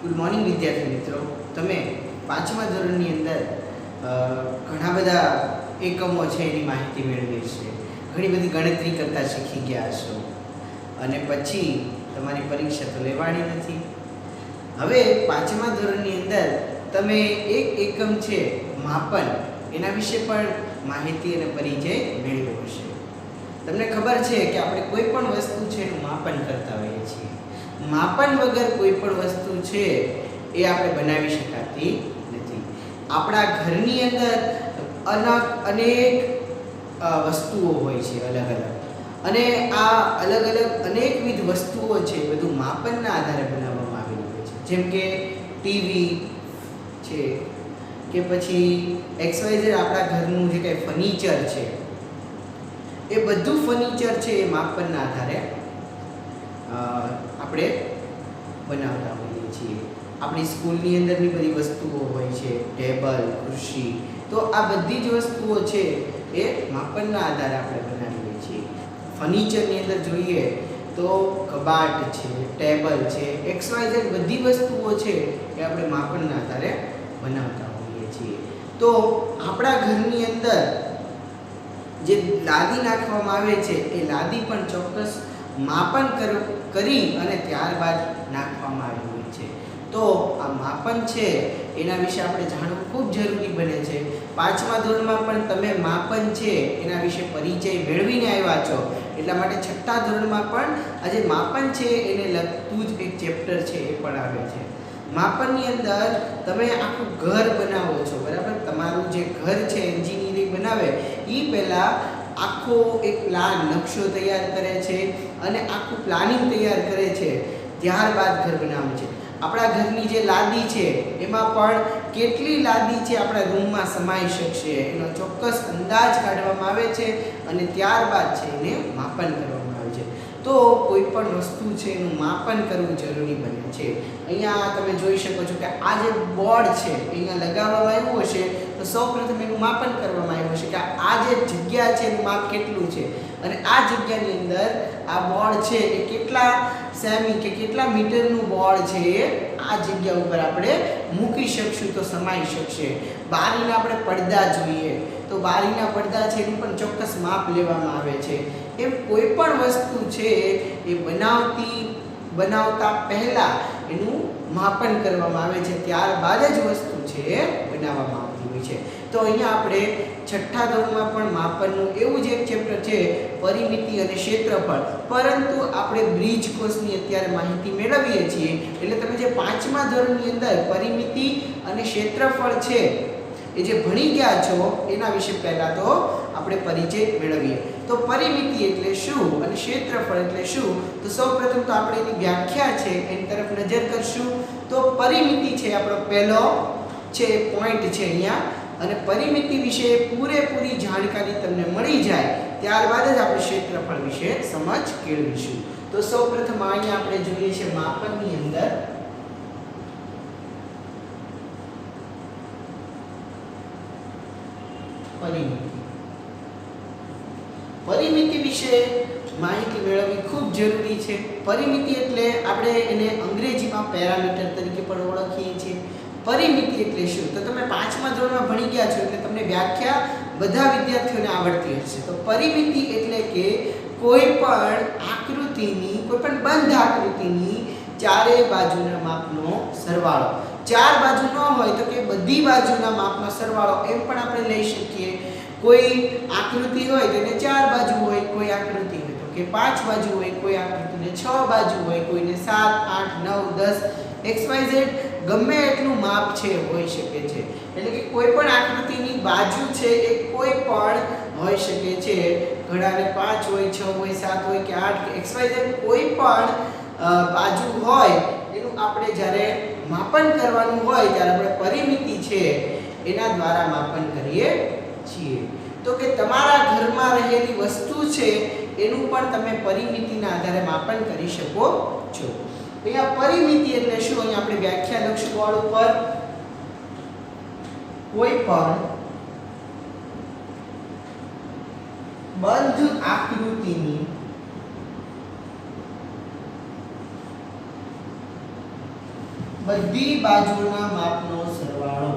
Good morning વિદ્યાર્થી મિત્રો. તમે પાંચમા ધોરણની અંદર ઘણા બધા એકમો છે એની માહિતી મેળવી છે. ઘણી બધી ગણતરી કરતા શીખી ગયા છો અને પછી તમારી પરીક્ષા તો લેવાની નથી. હવે પાંચમા ધોરણની અંદર તમે એક એકમ છે માપન, એના વિશે પણ માહિતી અને પરિચય મેળવ્યો હશે. તમને ખબર છે કે આપણે કોઈ પણ વસ્તુ છે એનું માપન કરતા હોઈએ છીએ. માપન વગર કોઈ પણ વસ્તુ છે એ આપણે બનાવી શકાતી નથી. આપણા ઘરની અંદર અનેક વસ્તુઓ હોય છે અલગ અલગ, અને આ અલગ અલગ અનેકવિધ વસ્તુઓ છે બધું માપનના આધારે બનાવવામાં આવેલી હોય છે. જેમ કે ટીવી છે કે પછી XYZ આપણા ઘરનું જે કંઈ ફર્નિચર છે, એ બધું ફર્નિચર છે એ માપનના આધારે આપણે બનાવતા હોઈએ છીએ. આપણી સ્કૂલની અંદરની બધી વસ્તુઓ હોય છે, ટેબલ, ખુરશી, તો આ બધી જ વસ્તુઓ છે એ માપનના આધારે આપણે બનાવીએ છીએ. ફર્નિચરની અંદર જોઈએ તો કબાટ છે, ટેબલ છે, XYZ બધી વસ્તુઓ છે એ આપણે માપનના આધારે બનાવતા હોઈએ છીએ. તો આપણા ઘરની અંદર જે લાદી નાખવામાં આવે છે એ લાદી પણ ચોક્કસ માપન કરી અને ત્યારબાદ નાખવામાં આવી હોય છે. તો આ માપન છે એના વિશે આપણે જાણવું ખૂબ જરૂરી બને છે. પાંચમા ધોરણમાં પણ તમે માપન છે એના વિશે પરિચય મેળવીને આવ્યા છો, એટલા માટે છઠ્ઠા ધોરણમાં પણ આ જે માપન છે એને લગતું જ એક ચેપ્ટર છે એ પણ આવે છે. માપનની અંદર તમે આખું ઘર બનાવો છો, બરાબર? તમારું જે ઘર છે એન્જિનિયરિંગ બનાવે એ પહેલાં આખો એક પ્લાન, નકશો તૈયાર કરે છે અને આખું પ્લાનિંગ તૈયાર કરે છે, ત્યારબાદ ઘર બનાવે છે. આપણા ઘરની જે લાદી છે એમાં પણ કેટલી લાદી છે આપણા રૂમમાં સમાઈ શકશે એનો ચોક્કસ અંદાજ કાઢવામાં આવે છે અને ત્યારબાદ છે એને માપન કરવામાં આવે છે. તો કોઈ પણ વસ્તુ છે એનું માપન કરવું જરૂરી બને છે. અહીંયા તમે જોઈ શકો છો કે આ જે બોર્ડ છે અહીંયા લગાવવામાં આવ્યું હશે તો સૌપ્રથમ એનું માપન કરવામાં આવ્યું હશે કે આ જે જગ્યા છે એનું માપ કેટલું છે, અને આ જગ્યાની અંદર આ બોર્ડ છે એ કેટલા સેમી કે કેટલા મીટરનું બોર્ડ છે એ આ જગ્યા ઉપર આપણે મૂકી શકશું તો સમાઈ શકશે. બારીના આપણે પડદા જોઈએ તો બારીના પડદા છે એનું પણ ચોક્કસ માપ લેવામાં આવે છે. એમ કોઈ પણ વસ્તુ છે એ બનાવતા પહેલાં એનું માપન કરવામાં આવે છે, ત્યારબાદ જ વસ્તુ છે એ બનાવવામાં આવતી હોય છે. તો અહીંયા આપણે છઠ્ઠા ધોરણમાં પણ માપનનું એવું જ એક ચેપ્ટર છે પરિમિતિ અને ક્ષેત્રફળ, પરંતુ આપણે બ્રિજ કોર્સની અત્યારે માહિતી મેળવીએ છીએ. એટલે તમે જે પાંચમા ધોરણની અંદર પરિમિતિ અને ક્ષેત્રફળ છે એ જે ભણી ગયા છો એના વિશે પહેલાં તો આપણે પરિચય મેળવીએ. તો પરિમિતિ એટલે શું અને ક્ષેત્રફળ એટલે શું, તો સૌપ્રથમ તો આપણે એની વ્યાખ્યા છે એની તરફ નજર કરશું. તો પરિમિતિ છે આપણો પહેલો છે પોઈન્ટ છે અહીંયા, અને પરિમિતિ વિશે પૂરેપૂરી જાણકારી તમને મળી જાય ત્યારબાદ જ આપણે ક્ષેત્રફળ વિશે સમજ કેળવીશું. તો સૌપ્રથમ અહીંયા આપણે જોઈએ છે માપનની અંદર પરિમિતિ વિશે માહિતી મેળવવી ખૂબ જરૂરી છે. પરિમિતિ એટલે આપણે એને અંગ્રેજીમાં પેરામીટર તરીકે પણ ઓળખીએ છીએ. પરિમિતિ એટલે શું, તો તમે પાંચમા ધોરણમાં ભણી ગયા છો એટલે તમને વ્યાખ્યા બધા વિદ્યાર્થીઓને આવડતી હશે. તો પરિમિતિ એટલે કે કોઈ પણ આકૃતિની, કોઈ પણ બંધ આકૃતિની ચારે બાજુના માપનો સરવાળો. ચાર બાજુ ન હોય તો કે બધી બાજુના માપનો સરવાળો એમ પણ આપણે લઈ શકીએ. કોઈ આકૃતિ હોય તેને ચાર બાજુ હોય, કોઈ આકૃતિ હોય તો કે પાંચ બાજુ હોય, કોઈ આકૃતિને 6 બાજુ હોય, કોઈને 7, 8, 9, 10 XYZ ગમે એટલું માપ છે હોઈ શકે છે. એટલે કે કોઈ પણ આકૃતિની બાજુ છે એ કોઈ પણ હોઈ શકે છે. ઘણાને 5 હોય, 6 હોય, 7 હોય કે 8 કે XYZ કોઈ પણ બાજુ હોય એનું આપણે જ્યારે માપન કરવાનું હોય ત્યારે આપણે પરિમિતિ છે એના દ્વારા માપન કરીએ છીએ. તો કે તમારા ઘરમાં રહેલી વસ્તુ છે એનું પણ તમે પરિમિતિના આધારે માપન કરી શકો છો. અહીંયા પરિમિતિ એટલે શું, અહીંયા આપણે વ્યાખ્યા લખશું બોર્ડ ઉપર. કોઈ પણ બંધ આકૃતિની બધી બાજુના માપનો સરવાળો.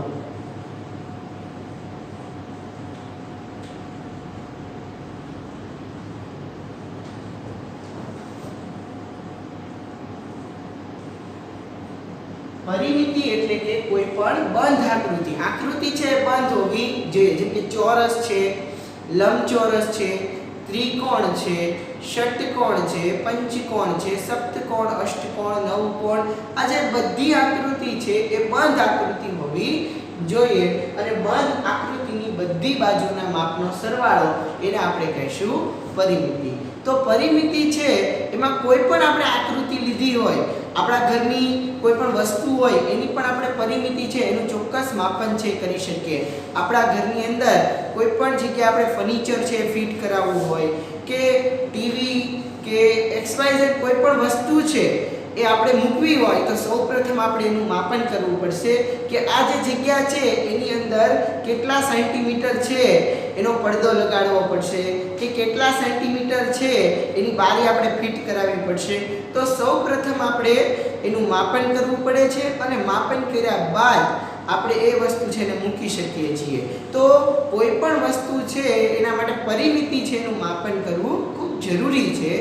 પરિમિતિ એટલે કે કોઈ પણ બંધ આકૃતિ. આકૃતિ છે બંધ હોવી જોઈએ, જેમ કે ચોરસ છે, લંબચોરસ છે, ત્રિકોણ છે, ષટકોણ છે, પંચકોણ છે, સપ્તકોણ, અષ્ટકોણ, નવકોણ. આ જે બધી આકૃતિ છે એ બંધ આકૃતિ હોવી જોઈએ અને બંધ આકૃતિની બધી બાજુના માપનો સરવાળો એને આપણે કહીશું પરિમિતિ. તો પરિમિતિ છે એમાં કોઈ પણ આપણે આકૃતિ લીધી હોય, આપણા ઘરની કોઈ પણ વસ્તુ હોય એની પણ આપણે પરિમિતિ છે એનું ચોક્કસ માપન છે કરી શકીએ. આપણા ઘરની અંદર કોઈ પણ જગ્યાએ આપણે ફર્નિચર છે ફિટ કરાવવું હોય કે ટીવી કે XYZ કોઈ પણ વસ્તુ છે એ આપણે મૂકવી હોય તો સૌપ્રથમ આપણે એનું માપન કરવું પડશે કે આ જે જગ્યા છે એની અંદર કેટલા સેન્ટીમીટર છે એનો પડદો લગાડવો પડશે કે કેટલા સેન્ટીમીટર છે એની બારી આપણે ફિટ કરાવવી પડશે. તો સૌપ્રથમ આપણે એનું માપન કરવું પડે છે અને માપન કર્યા બાદ આપણે એ વસ્તુ છે ને મૂકી શકીએ છીએ. તો કોઈ પણ વસ્તુ છે એના માટે પરિમિતિ છે એનું માપન કરવું ખૂબ જરૂરી છે.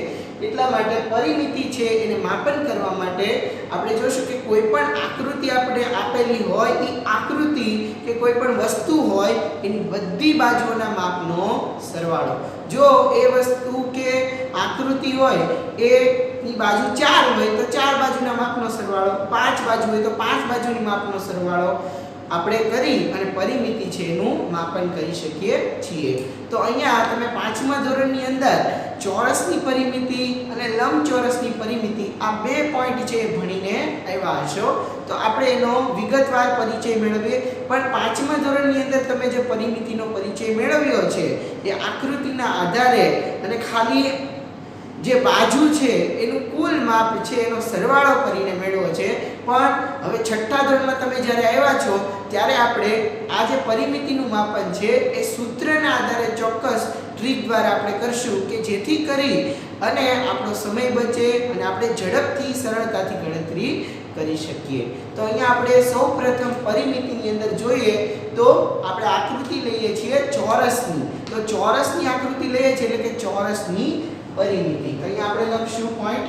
એટલા માટે પરિમિતિ છે એને માપન કરવા માટે આપણે જોશું કે કોઈ પણ આકૃતિ આપણે આપેલી હોય એ આકૃતિ કે કોઈ પણ વસ્તુ હોય એની બધી બાજુઓના માપનો સરવાળો. જો એ વસ્તુ કે આકૃતિ હોય એની બાજુ 4 હોય તો 4 બાજુના માપનો સરવાળો, 5 બાજુ હોય તો 5 બાજુની માપનો સરવાળો આપણે કરી અને પરિમિતિ છે એનું માપન કરી શકીએ છીએ. તો અહીંયા તમે 5મા ધોરણની અંદર ચોરસની પરિમિતિ અને લંબચોરસની પરિમિતિ આ બે પોઈન્ટ છે ભણીને આવ્યા હશો. તો આપણે એનો વિગતવાર પરિચય મેળવીએ. પણ 5મા ધોરણની અંદર તમે જે પરિમિતિનો પરિચય મેળવ્યો છે એ આકૃતિના આધારે અને ખાલી જે બાજુ છે એનું કુલ માપ છે એનો સરવાળો કરીને મેળવ્યો છે. પણ હવે 6થા ધોરણમાં તમે જ્યારે આવ્યા છો ત્યારે આપણે આ જે પરિમિતિનું માપન છે એ સૂત્રના આધારે ચોક્કસ ટ્રીક દ્વારા આપણે કરશું કે જેથી કરી અને આપણો સમય બચે અને આપણે ઝડપથી સરળતાથી ગણતરી કરી શકીએ. તો અહીંયા આપણે સૌપ્રથમ પરિમિતિની અંદર જોઈએ તો આપણે આકૃતિ લઈએ છીએ ચોરસની. તો ચોરસની આકૃતિ લઈએ છીએ એટલે કે ચોરસની પરિમિતિ. અહીંયા આપણે લખશું પોઈન્ટ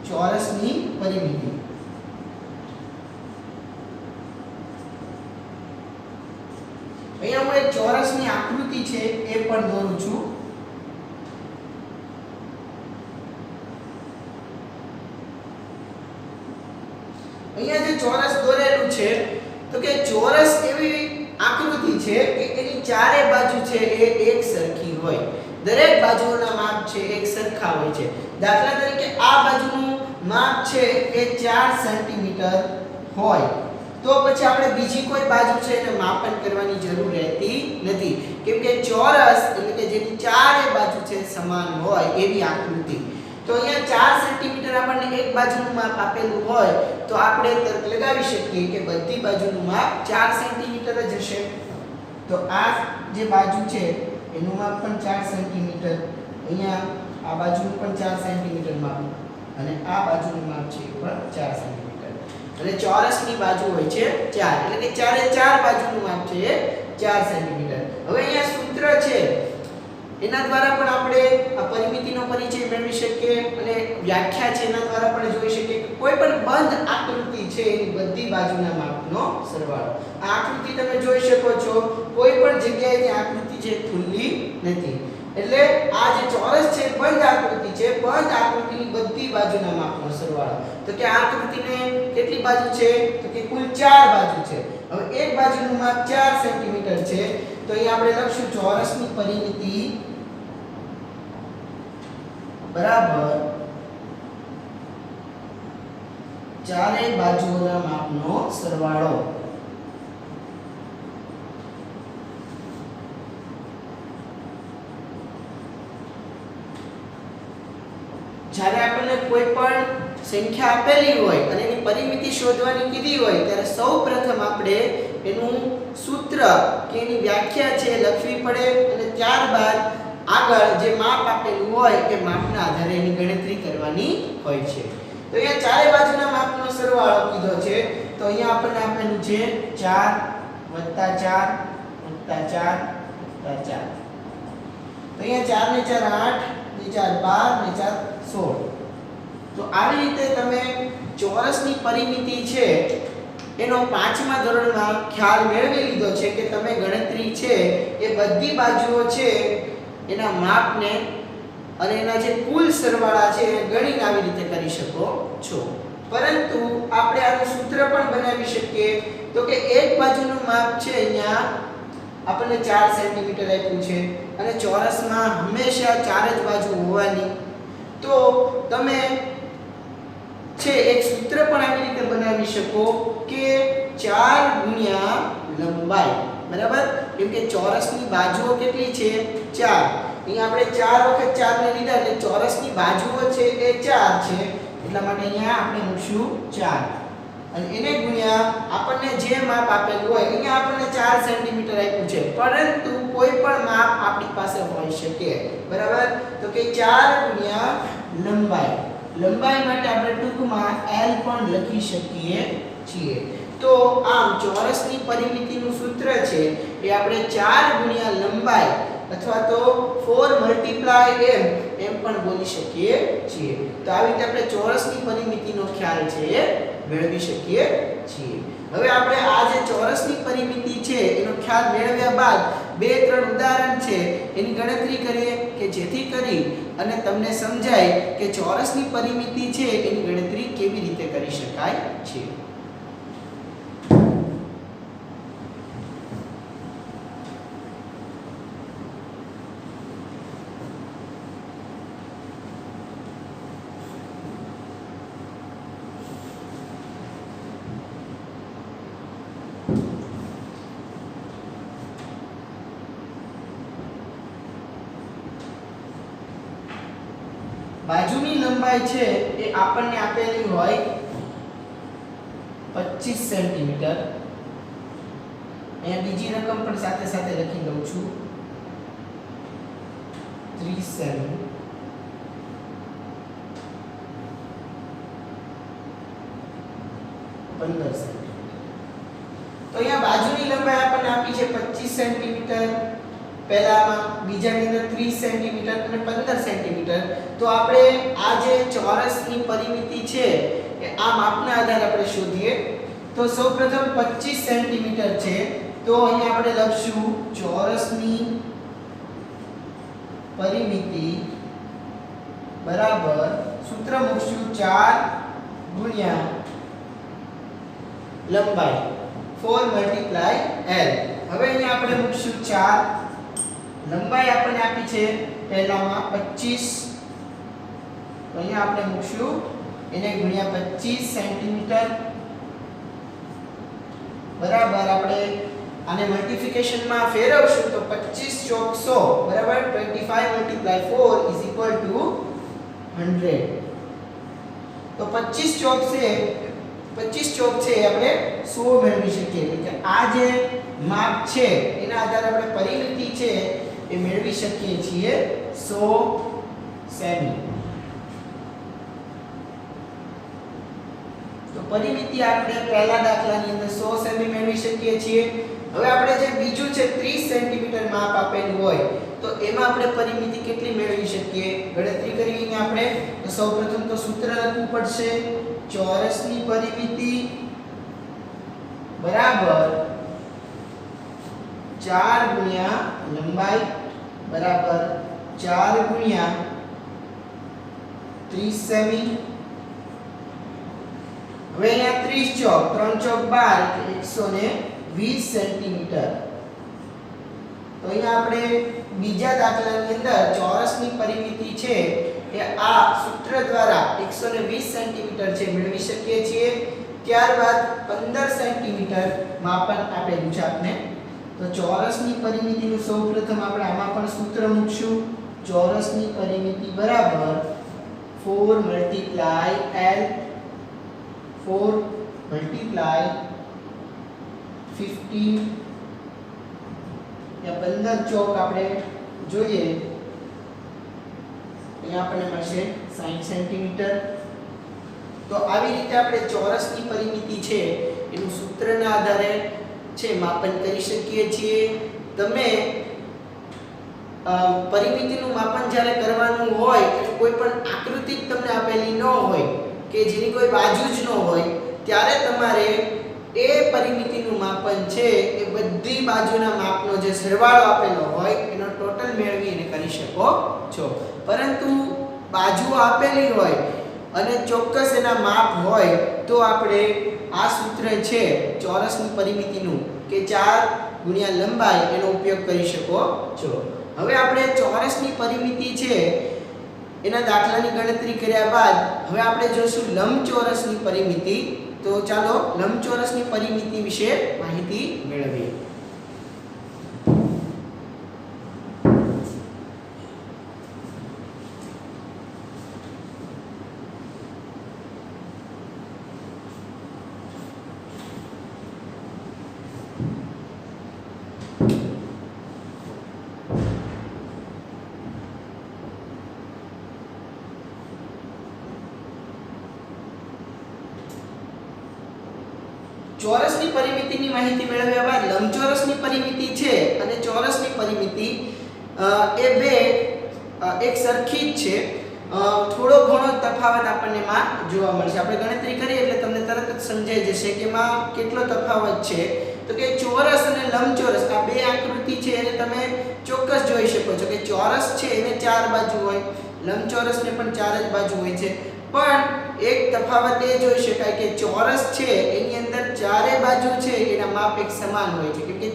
ચોરસની પરિમિતિ. અહીંયા હું એક ચોરસની આકૃતિ છે એ પણ દોરું છું. અહીંયા જે ચોરસ દોરેલું છે તો કે ચોરસ એવી આકૃતિ છે કે એની ચારે બાજુ છે એ એક સરખી હોય. દરેક બાજુઓના માપ છે એક સરખા હોય છે. દાખલા તરીકે આ બાજુનું માપ છે એ 4 સેન્ટીમીટર હોય તો પછી આપણે બીજી કોઈ બાજુ છે એને માપન કરવાની જરૂર રહેતી નથી, કેમ કે ચોરસ એટલે કે જેની ચારે બાજુ છે સમાન હોય એવી આકૃતિ. તો અહીંયા 4 સેન્ટીમીટર આપણને એક બાજુનું માપ આપેલું હોય તો આપણે તર્ક લગાવી શકીએ કે બધી બાજુનું માપ 4 સેન્ટીમીટર જ હશે. તો આ જે બાજુ છે એનું માપ પણ 4 સેન્ટીમીટર, અહીંયા આ બાજુનું પણ 4 સેન્ટીમીટર માપ અને આ બાજુનું માપ છે પણ 4 સેન્ટીમીટર. અને ચોરસની બાજુ હોય છે 4 એટલે કે ચારે ચાર બાજુનું માપ છે 4 સેન્ટીમીટર. હવે અહીંયા સૂત્ર છે એના દ્વારા પણ આપણે આ પરિમિતિનો પરિચય મેળવી શકીએ અને વ્યાખ્યા છે એના દ્વારા પણ જોઈ શકીએ કે કોઈ પણ બંધ આકૃતિ છે એની બધી બાજુના માપનો સરવાળો. આ આકૃતિ તમે જોઈ શકો છો કોઈ પણ જગ્યાએની આકૃતિ છે ખુલ્લી નથી. એટલે આ જે ચોરસ છે બંધ આકૃતિ છે, બંધ આકૃતિની બધી બાજુના માપનો સરવાળો. તો કે આ આકૃતિને કેટલી બાજુ છે તો કે કુલ 4 બાજુ છે. હવે એક બાજુનું માપ 4 સેન્ટીમીટર છે તો અહીં આપણે લખશું ચોરસની પરિમિતિ બરાબર ચારે બાજુઓના માપનો સરવાળો. જ્યારે આપણને કોઈ પણ સંખ્યા આપેલી હોય અને એની પરિમિતિ શોધવાની કીધી હોય ત્યારે સૌપ્રથમ આપણે એનું સૂત્ર કે એની વ્યાખ્યા છે લખવી પડે અને ત્યારબાદ આગળ જે માપ આપેલું હોય એ માપના આધારે એની ગણતરી કરવાની હોય છે. તો અહીંયા ચારે બાજુના માપનો સરવાળો કીધો છે તો છે 4 + 4 + 4 + 4. તો અહીંયા 4 ને 4 8 ને 4 12 ને 4 16. તો આવી રીતે તમે ચોરસની પરિમિતિ છે એનો 5મા ધોરણમાં ખ્યાલ મેળવી લીધો છે કે તમે ગણતરી છે એ બધી બાજુઓ છે એના માપને અને એના જે કુલ સરવાળા છે એ ગણીને આવી રીતે કરી શકો છો. પરંતુ આપણે આનું સૂત્ર પણ બનાવી શકીએ. તો કે એક બાજુનું માપ છે અહીંયા આપણને 4 સેન્ટીમીટર આપ્યું છે અને ચોરસમાં હંમેશા 4 જ બાજુ હોવાની. તો તમે છે એક સૂત્ર પણ આવી રીતે બનાવી શકો કે 4 ગુણ્યા લંબાઈ, બરાબર? કેમ કે ચોરસની બાજુઓ કેટલી છે 4. અહીંયા આપણે 4 વખત 4 ને લીધા એટલે ચોરસની બાજુઓ છે એ 4 છે. એટલા માટે અહીંયા આપણે મૂકશું 4 અને એને ગુણ્યા આપણને જે માપ આપેલું હોય. અહીંયા આપણને 4 સેન્ટીમીટર આપ્યું છે, પરંતુ કોઈ પણ માપ આપણી પાસે હોઈ શકે, બરાબર? તો કે 4 ગુણ્યા લંબાઈ. લંબાઈ માટે આપણે ટૂંકમાં L પણ લખી શકીએ છીએ. તો આમ ચોરસની પરિમિતિનું સૂત્ર છે એ આપણે 4 ગુણ્યા લંબાઈ અથવા તો 4 × એમ પણ બોલી શકીએ છીએ. તો આવી રીતે આપણે ચોરસની પરિમિતિનો ખ્યાલ છે એ મેળવી શકીએ છીએ. હવે આપણે આ જે ચોરસની પરિમિતિ છે એનો ખ્યાલ મેળવ્યા બાદ 2-3 ઉદાહરણ છે એની ગણતરી કરીએ કે જેથી કરી અને તમને સમજાય કે ચોરસની પરિમિતિ છે એની ગણતરી કેવી રીતે કરી શકાય છે. બાજુની લંબાઈ છે એ આપણને આપેલી હોય 25 સેન્ટીમીટર. અહીંયા બીજી રકમ પણ સાથે સાથે લખી દઉં છું 30 સેમી. તો અહીંયા બાજુની લંબાઈ આપણને આપી છે 25 સેન્ટીમીટર પહેલામાં, બીજાની અંદર 30 સેન્ટીમીટર અને 15 સેન્ટીમીટર. તો આપણે આ જે ચોરસની પરિમિતિ છે એ આ માપના આધારે આપણે શોધીએ. તો સૌપ્રથમ 25 સેન્ટીમીટર છે, તો અહીંયા આપણે લખશું ચોરસની પરિમિતિ બરાબર સૂત્ર મૂકશું 4 ગુણ્યા લંબાઈ 4 × L. હવે અહીંયા આપણે મૂકશું 4. લંબાઈ આપણને આપી છે પહેલામાં 25, તો અહીંયા આપણે મૂકશું એને ગુણ્યા 25 સેન્ટીમીટર બરાબર. આપણે આને મલ્ટીપ્લિકેશનમાં ફેરવશું તો 25 ચોક 100 બરાબર. 25 × 4 100. તો 25 ચોક છે આપણે 100 મેળવી શકીએ. એટલે કે આ જે માપ છે એના આધારે આપણે પરિમિતિ છે એ મેળવી શકીએ છીએ 100 સેમી. તો પરિમિતિ આપણે પહેલા દાખલાની અંદર 100 સેમી મેળવી શકીએ છીએ. હવે આપણે જે બીજું છે 30 સેન્ટીમીટર માપ આપેલું હોય તો એમાં આપણે પરિમિતિ કેટલી મેળવી શકીએ ગણતરી કરીએ. આપણે તો સૌપ્રથમ તો સૂત્ર લખવું પડશે. ચોરસની પરિમિતિ બરાબર 4 ગુણ્યા લંબાઈ બરાબર 4 ગુણ્યા 30 સેમી. હવે અહીંયા 30 ચોક 3 ચોક 12 120 સેન્ટીમીટર. તો અહીંયા આપણે બીજા દાખલાની અંદર ચોરસની પરિમિતિ છે એ આ સૂત્ર દ્વારા 120 સેન્ટીમીટર છે મેળવી શકીએ છીએ. ત્યારબાદ 15 સેન્ટીમીટર માપન આપેલું છે આપણે. તો ચોરસની પરિમિતિનું સૌપ્રથમ આપણે આમાં પણ સૂત્ર મૂકશું. ચોરસની પરિમિતિ બરાબર 4 × L 4 × 15 या 15 ચોક આપણે જોઈએ અહીંયા આપણને મળશે 60 સેન્ટીમીટર. તો આવી રીતે આપણે ચોરસની પરિમિતિ છે એનું સૂત્ર સૂત્રના આધારે છે માપન કરી શકીએ છીએ. તમે પરિમિતિનું માપન જ્યારે કરવાનું હોય કોઈ પણ આકૃતિ તમને આપેલી ન હોય કે જેની કોઈ બાજુ જ ન હોય ત્યારે તમારે એ પરિમિતિનું માપન છે એ બધી બાજુના માપનો જે સરવાળો આપેલો હોય એનો ટોટલ મેળવી અને કરી શકો છો. પરંતુ બાજુઓ આપેલી હોય અને ચોક્કસ એના માપ હોય તો આપણે આ સૂત્ર છે ચોરસની પરિમિતિનું કે 4 ગુણ્યા લંબાઈ એનો ઉપયોગ કરી શકો છો. હવે આપણે ચોરસની પરિમિતિ છે એના દાખલાની ગણતરી કર્યા બાદ હવે આપણે જોશું લંબચોરસની પરિમિતિ. તો ચાલો લંબચોરસની પરિમિતિ વિશે માહિતી મેળવીએ. ચોરસની પરિમિતિની માહિતી મેળવ્યા બાદ લંબચોરસની પરિમિતિ છે અને ચોરસની પરિમિતિ એ બે એક સરખી જ છે. થોડો ઘણો તફાવત આપણને માં જોવા મળશે. આપણે ગણતરી કરીએ એટલે તમને તરત જ સમજાઈ જશે કે માં કેટલો તફાવત છે. તો કે ચોરસ અને લંબચોરસ આ બે આકૃતિ છે એને તમે ચોક્કસ જોઈ શકો છો કે ચોરસ છે એને 4 બાજુ હોય, લંબચોરસને પણ 4 જ બાજુ હોય છે. પણ એક તફાવત એ જોઈ શકાય કે ચોરસ છે એની અંદર ચારે બાજુ છે એના માપ એક સમાન હોય છે કેમ કે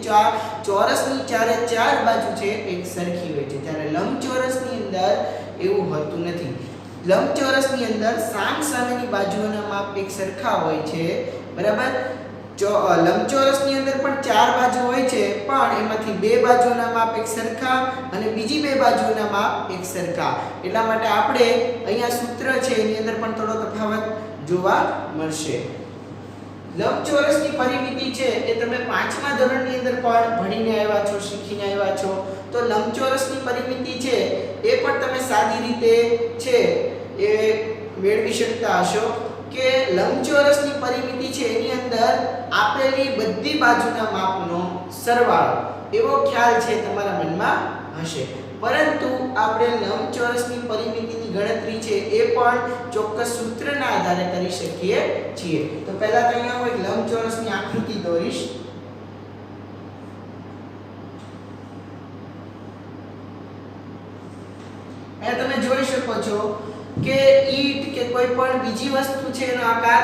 ચોરસની ચારે 4 બાજુ છે એક સરખી હોય છે, જ્યારે લંબચોરસની અંદર એવું હોતું નથી. લંબચોરસની અંદર સામસામેની બાજુઓના માપ એક સરખા હોય છે, બરાબર. લંબચોરસની અંદર પણ 4 બાજુ હોય છે પણ એમાંથી 2 બાજુના માપ એક સરખા અને બીજી 2 બાજુના માપ એક સરખા. એટલા માટે આપણે અહીંયા સૂત્ર છે એની અંદર પણ થોડો તફાવત જોવા મળશે. લંબચોરસની પરિમિતિ છે એ તમે 5મા ધોરણની અંદર પણ ભણીને આવ્યા છો, શીખીને આવ્યા છો. તો લંબચોરસની પરિમિતિ છે એ પણ તમે સાદી રીતે છે એ મેળવી શકતા હશો કે લંબચોરસની પરિમિતિ છે એની અંદર આપેલી બધી બાજુના માપનો સરવાળો એવો ખ્યાલ છે તમારા મનમાં હશે. પરંતુ આપણે લંબચોરસની પરિમિતિની ગણતરી છે એ પણ ચોક્કસ સૂત્રના આધારે કરી શકીએ છીએ. તો પહેલા તો અહીંયા હું એક લંબચોરસની આકૃતિ દોરીશ. અહીંયા તમે જોઈ શકો છો કે ઈંટ કે કોઈ પણ બીજી વસ્તુ છે એનો આકાર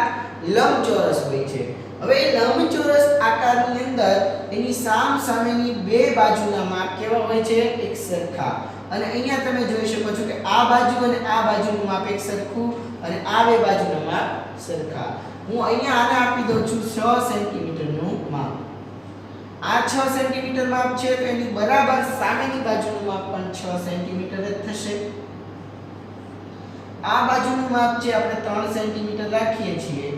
લંબચોરસ હોય છે. હવે લંબચોરસ આકારની અંદર એની સામસામેની 2 બાજુના માપ કેવા હોય છે? એક સરખા. અને અહીંયા તમે જોઈ શકો છો કે આ બાજુ અને આ બાજુનું માપ એક સરખું અને આ 2 બાજુના માપ સરખા. હું અહીંયા આને આપી દઉં છું 6 સેન્ટીમીટર નું માપ. આ 6 સેન્ટીમીટર માપ છે તો એની બરાબર સામેની બાજુનું માપ પણ 6 સેન્ટીમીટર જ થશે. આ બાજુનું માપ છે આપણે 3 સેન્ટીમીટર રાખીએ છીએ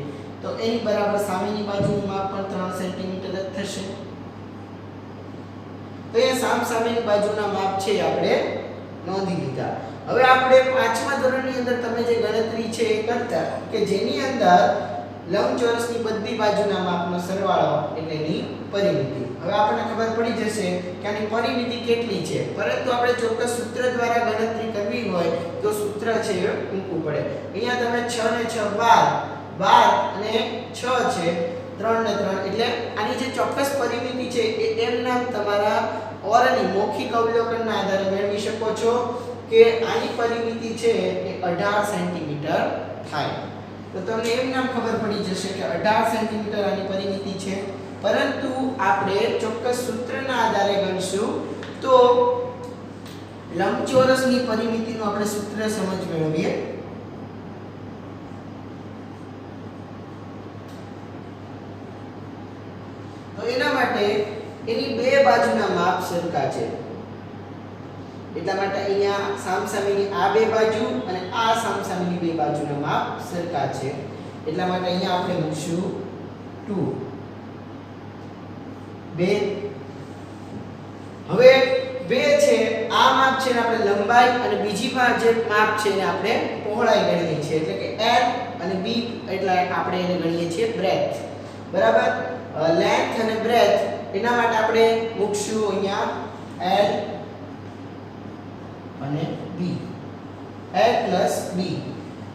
તો એની બરાબર સામેની બાજુનું માપ પણ 3 સેન્ટીમીટર જ થશે. તો એ સામસામેની બાજુના માપ છે આપણે નોંધી લીધા. હવે આપણે 5મા ધોરણની અંદર તમે જે ગણતરી છે એ કરતા કે જેની અંદર લંબચોરસની બધી બાજુના માપનો સરવાળો એટલે એની પરિમિતિ. હવે આપણને ખબર પડી જશે કે આની પરિમિતિ કેટલી છે, પરંતુ આપણે ચોક્કસ સૂત્ર દ્વારા ગણતરી કરવી હોય તો સૂત્ર છે એ મૂકવું પડે. અહીંયા તમે 6 ને 6 12 અને 6 છે 3 ને 3 એટલે આની જે ચોક્કસ પરિમિતિ છે એ એમ નામ તમારા ઓરલી મૌખિક અવલોકનના આધારે મેળવી શકો છો કે આની પરિમિતિ છે એ 18 સેન્ટીમીટર થાય. તો તમને એમ નામ ખબર પડી જશે કે 18 સેન્ટીમીટર આની પરિમિતિ છે. પરંતુ આપણે ચોક્કસ સૂત્રના આધારે ગણશું તો લંબચોરસની પરિમિતિનું આપણે સૂત્ર સમજ મેળવીએ. તો એના માટે એની 2 બાજુના માપ સરખા છે. એટલા માટે અહીંયા સામસામેની આ 2 બાજુ અને આ સામસામેની 2 બાજુના માપ સરખા છે. એટલા માટે અહીંયા આપણે મૂકશું 2. હવે 2 છે આ માપ છે ને આપણે લંબાઈ અને બીજી જે માપ છે એને આપણે પહોળાઈ ગણીએ છીએ એટલે કે L અને B એટલે આપણે એને ગણીએ છીએ બ્રેથ. બરાબર. લેન્થ અને બ્રેથ એના માટે આપણે મૂકશું અહીંયા L અને B, L plus B.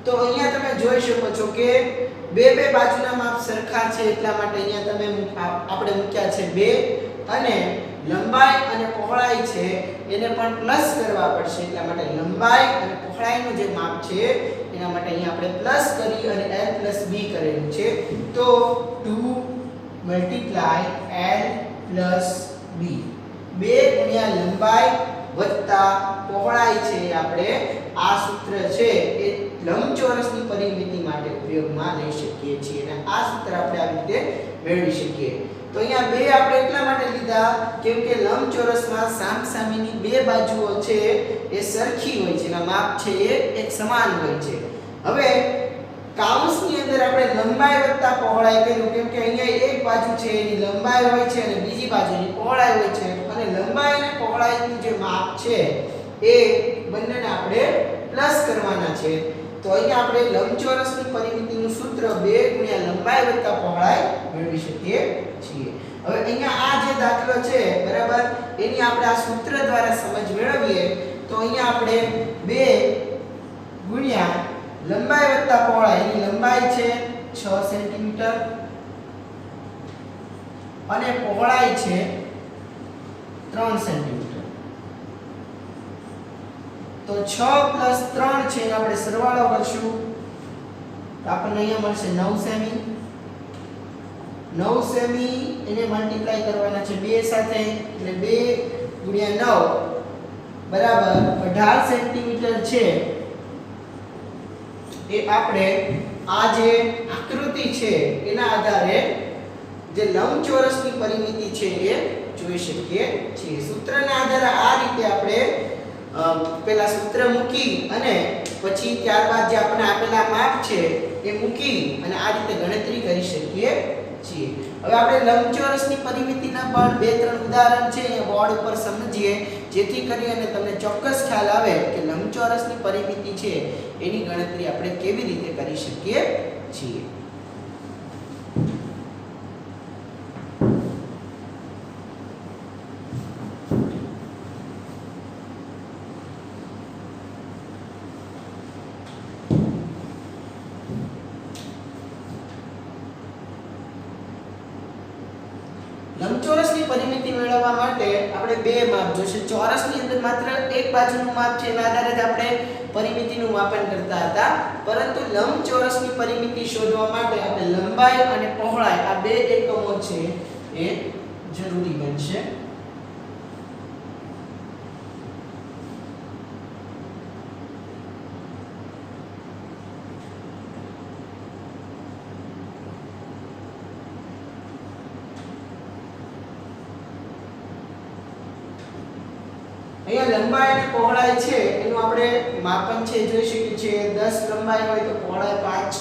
તો અહીંયા તમે જોઈ શકો છો કે બે બાજુના માપ સરખા છે એટલા માટે અહીંયા તમે આપણે મૂક્યા છે 2 અને લંબાઈ અને પહોળાઈ છે એને પણ પ્લસ કરવા પડશે એટલા માટે લંબાઈ અને પહોળાઈનું જે માપ છે એના માટે અહીંયા આપણે પ્લસ કરી અને L plus B કરેલું છે. તો 2 multiply L plus B, 2 ગુણ્યા લંબાઈ વત્તા પહોળાઈ છે આપણે આ સૂત્ર છે એ લંબચોરસની પરિમિતિ માટે ઉપયોગમાં લઈ શકીએ છીએ અને આ સૂત્ર આપણે આવી રીતે મેળવી શકીએ. તો અહીંયા 2 આપણે એટલા માટે લીધા કેમ કે લંબચોરસમાં સામસામેની બે બાજુઓ છે એ સરખી હોય છે, એના માપ છે એ એક સમાન હોય છે. હવે કાઉન્સની અંદર આપણે લંબાઈ વત્તા પહોળાઈ કર્યું કેમ કે અહીંયા એક બાજુ છે એની લંબાઈ હોય છે અને બીજી બાજુની પહોળાઈ હોય છે અને લંબાઈ અને પહોળાઈનું જે માપ છે એ બંનેને આપણે પ્લસ કરવાના છે. તો અહીંયા આપણે લંબચોરસની પરિમિતિનું સૂત્ર 2 ગુણ્યા લંબાઈ વત્તા પહોળાઈ મેળવી શકીએ છીએ. હવે અહીંયા આ જે દાખલો છે બરાબર એની આપણે આ સૂત્ર દ્વારા સમજ મેળવીએ તો અહીંયા આપણે 2 ગુણ્યા લંબાઈ વત્તા પહોળાઈ, એની લંબાઈ છે 6 સેન્ટીમીટર અને પહોળાઈ છે 3 સેન્ટીમીટર. તો 6 plus 3 છે એનો આપણે સરવાળો કરશું તો આપણને અહીંયા મળશે 9 સેમી. 9 સેમી એને મલ્ટીપ્લાય કરવાના છે 2 સાથે એટલે 2 ગુણ્યા 9 બરાબર 18 સેન્ટીમીટર છે. એ આપણે આ જે આકૃતિ છે એના આધારે જે લંબચોરસની પરિમિતિ છે એ જોઈ શકીએ છીએ. સૂત્રના આધારે આ રીતે આપણે પેલા સૂત્ર મૂકી અને પછી ત્યારબાદ જે આપણે આપેલા માપ છે એ મૂકી અને આ રીતે ગણતરી કરી શકીએ છીએ. હવે આપણે લંબચોરસની પરિમિતિના પણ 2-3 ઉદાહરણ છે એ બોર્ડ ઉપર સમજીએ જેથી કરીને તમને ચોક્કસ ખ્યાલ આવે કે લંબચોરસની પરિમિતિ છે એની ગણતરી આપણે કેવી રીતે કરી શકીએ છીએ. લંબચોરસની પરિમિતિ મેળવવા માટે આપણે બે માપ જોશે. ચોરસની અંદર માત્ર એક બાજુનું માપ છે એના આધારે જ આપણે પરિમિતિનું માપન કરતા હતા, પરંતુ લંબચોરસની પરિમિતિ શોધવા માટે આપણે લંબાઈ અને પહોળાઈ આ બે એકમો છે એ જરૂરી બનશે. અહીંયા લંબાઈ અને પહોળાઈ છે એનું આપણે માપન છે જોઈ શકીએ છીએ. 10 લંબાઈ હોય તો પહોળાઈ 5,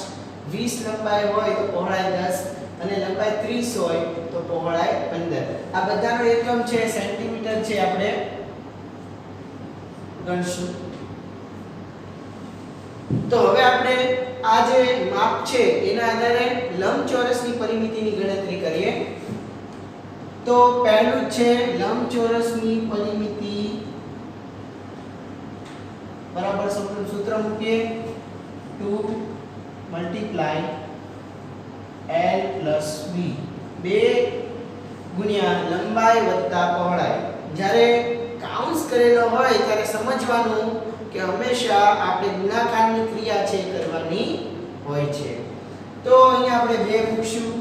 20 લંબાઈ હોય તો પહોળાઈ 10 અને લંબાઈ 30 હોય તો પહોળાઈ 15. આ બધાનો એકમ છે સેન્ટીમીટર છે આપણે ગણશું. તો હવે આપણે આ જે માપ છે એના આધારે લંબચોરસની પરિમિતિની ગણતરી કરીએ. તો પહેલું છે લંબચોરસની પરિમિતિ બરાબર સૂત્ર મૂકીએ 2 મલ્ટીપ્લાય L plus B, 2 ગુણ્યા લંબાઈ વત્તા પહોળાઈ. જ્યારે કાઉન્સ કરેલો હોય ત્યારે સમજવાનું કે હંમેશા આપણે ગુણાકારની ક્રિયા છે કરવાની હોય છે. તો અહીંયા આપણે 2 મૂકશું.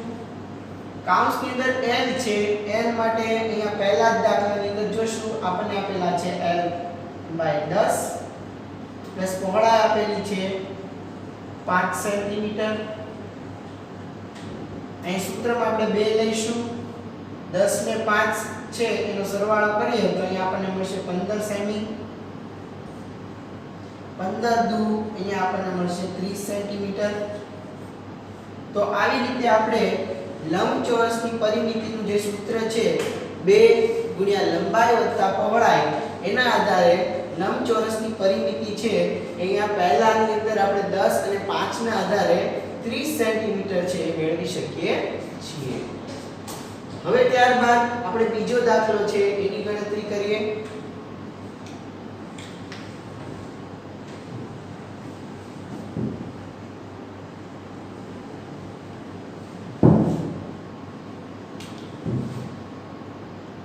કાઉન્સની અંદર L છે, L માટે અહીંયા પહેલા જ દાખલાની અંદર જોશું આપણને આપેલા છે L બાય 10 પ્લસ પહોળાઈ આપેલી છે 5 સેન્ટીમીટર. અહીં સૂત્રમાં આપણે 2 લઈશું. 10 ને 5 છે એનો સરવાળો કરીએ તો અહીંયા આપણને મળશે 15 સેમી. 15 દુ અહીંયા આપણને મળશે 30 સેન્ટીમીટર. તો આવી રીતે આપણે લંબચોરસની પરિમિતિનું જે સૂત્ર છે 2 ગુણ્યા લંબાઈ વત્તા પહોળાઈ એના આધારે લંબચોરસની પરિમિતિ છે અહીંયા પહેલાની અંદર આપણે 10 અને 5 ના આધારે 30 સેન્ટીમીટર છે એ મેળવી શકીએ છીએ. હવે ત્યારબાદ આપણે બીજો દાખલો છે એની ગણતરી કરીએ.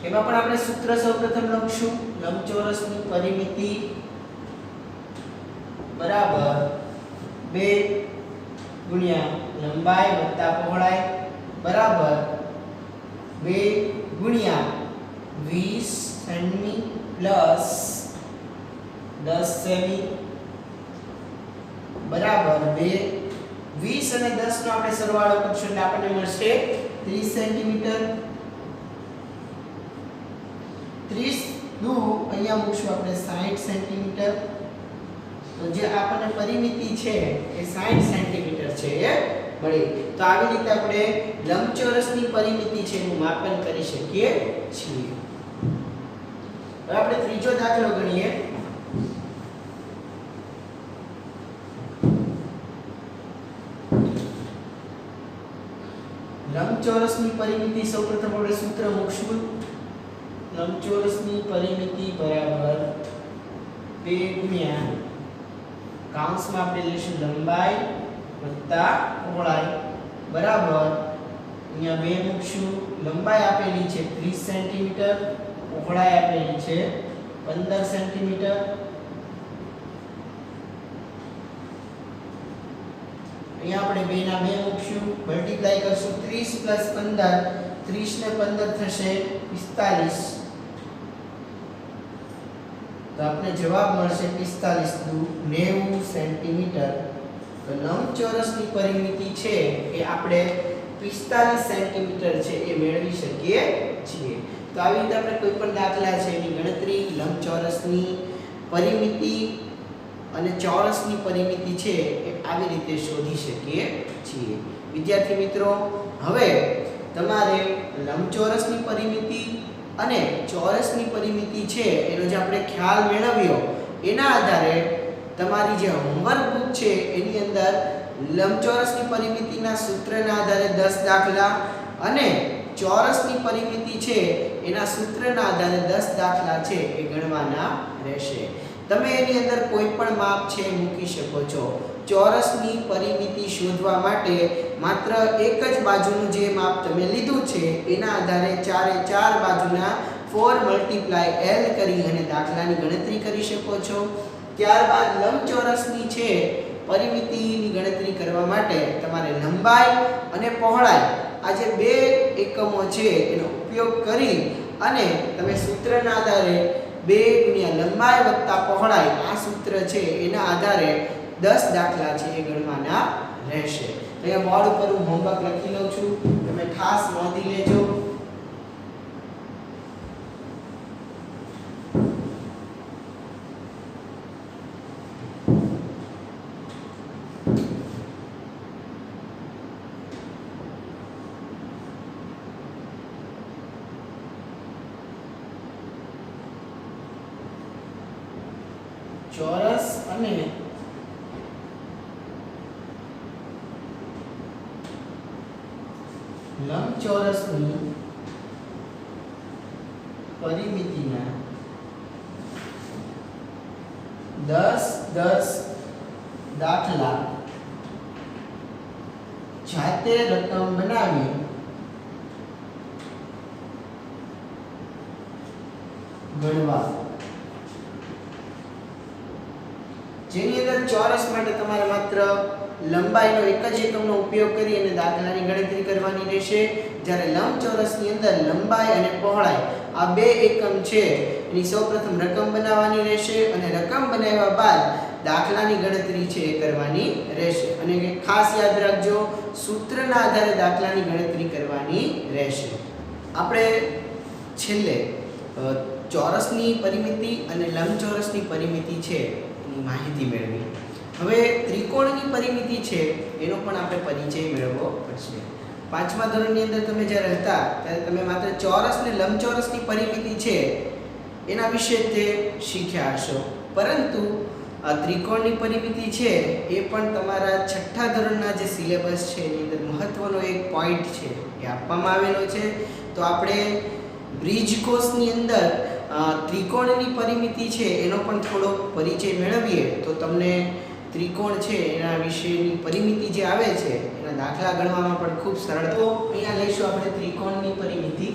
એમાં પણ આપણે સૂત્ર સૌપ્રથમ લખશું. લંબચોરસની પરિમિતિ બરાબર 2 ગુણ્યા લંબાઈ વત્તા પહોળાઈ બરાબર 2 ગુણ્યા 20 સેમી પ્લસ 10 સેમી બરાબર 2 20 અને 10 નો આપણે સરવાળો કરશું એટલે આપણને મળશે 30 સેન્ટીમીટર. 30 દુ અહીંયા મૂકશું આપણે 60 સેન્ટીમીટર. તો જે આપણને પરિમિતિ છે એ 60 સેન્ટીમીટર છે એ મળી. તો આવી રીતે આપણે લંબચોરસની પરિમિતિ છે એનું માપન કરી શકીએ છીએ. હવે આપણે ત્રીજો દાખલો ગણીએ. લંબચોરસની પરિમિતિ સૌપ્રથમ આપણે સૂત્ર મૂકશું. લંબચોરસની પરિમિતિ બરાબર 2 ગુણ્યા કાઉન્સમાં આપણે લઈશું લંબાઈ વત્તા પહોળાઈ બરાબર અહીંયા 2 મૂકશું. લંબાઈ આપેલી છે 30 સેન્ટીમીટર, પહોળાઈ આપેલી છે 15 સેન્ટીમીટર. અહીંયા આપણે 2 ના 2 મૂકશું, મલ્ટીપ્લાય કરશું 30 + 15, 30 ને 15 થશે 45. તો આપણે જવાબ મળશે 45 દુ 90 સેન્ટીમીટર. તો લંબચોરસની પરિમિતિ છે એ આપણે 45 સેન્ટીમીટર છે એ મેળવી શકીએ છીએ. તો આવી રીતે આપણે કોઈ પણ દાખલા છે એની ગણતરી લંબચોરસની પરિમિતિ અને ચોરસની પરિમિતિ છે એ આવી રીતે શોધી શકીએ છીએ. વિદ્યાર્થી મિત્રો, હવે તમારે લંબચોરસની પરિમિતિ અને ચોરસની પરિમિતિ છે એનો જે આપણે ખ્યાલ મેળવ્યો એના આધારે તમારી જે હોમવર્ક બુક છે એની અંદર લંબચોરસની પરિમિતિના સૂત્રના આધારે 10 દાખલા અને ચોરસની પરિમિતિ છે એના સૂત્રના આધારે 10 દાખલા છે એ ગણવાના રહેશે. તમે એની અંદર કોઈ પણ માપ છે મૂકી શકો છો. ચોરસની પરિમિતિ શોધવા માટે માત્ર એક જ બાજુનું જે માપ તમે લીધું છે એના આધારે ચારે ચાર બાજુના 4 × L કરી અને દાખલાની ગણતરી કરી શકો છો. ત્યારબાદ લંબચોરસની છે પરિમિતિની ગણતરી કરવા માટે તમારે લંબાઈ અને પહોળાઈ આ જે 2 એકમો છે એનો ઉપયોગ કરી અને તમે સૂત્રના આધારે 2 × લંબાઈ વત્તા પહોળાઈ આ સૂત્ર છે એના આધારે 10 દાખલા છે એ ગણવાના રહેશે. અહીંયા બોર્ડ ઉપર હું હોમવર્ક લખી લઉં છું, તમે ખાસ નોંધી લેજો. ચોરસ અને લંબચોરસની પરિમિતિના 10 દાખલા જાતે રકમ બનાવી ગણવા. જેની અંદર ચોરસ માટે તમારે માત્ર લંબાઈનો એક જ એકમનો ઉપયોગ કરી અને દાખલાની ગણતરી કરવાની રહેશે. જ્યારે લંબચોરસની અંદર લંબાઈ અને પહોળાઈ આ 2 એકમ છે એની સૌપ્રથમ રકમ બનાવવાની રહેશે અને રકમ બનાવ્યા બાદ દાખલાની ગણતરી છે એ કરવાની રહેશે. અને ખાસ યાદ રાખજો, સૂત્રના આધારે દાખલાની ગણતરી કરવાની રહેશે. આપણે છેલ્લે ચોરસની પરિમિતિ અને લંબચોરસની પરિમિતિ છે એની માહિતી મેળવી. હવે ત્રિકોણની પરિમિતિ છે એનો પણ આપણે પરિચય મેળવવો પડશે. 5મા ધોરણની અંદર તમે જ્યારે હતા ત્યારે તમે માત્ર ચોરસ અને લંબચોરસની પરિમિતિ છે એના વિશે તે શીખ્યા હશો, પરંતુ ત્રિકોણની પરિમિતિ છે એ પણ તમારા છઠ્ઠા ધોરણના જે સિલેબસ છે એની અંદર મહત્વનો એક પોઈન્ટ છે એ આપવામાં આવેલો છે. તો આપણે બ્રિજ કોર્સની અંદર ત્રિકોણની પરિમિતિ છે એનો પણ થોડો પરિચય મેળવીએ તો તમને ત્રિકોણ છે એના વિશેની પરિમિતિ જે આવે છે એના દાખલા ગણવામાં પણ ખૂબ સરળ. તો અહીંયા લઈશું આપણે ત્રિકોણની પરિમિતિ.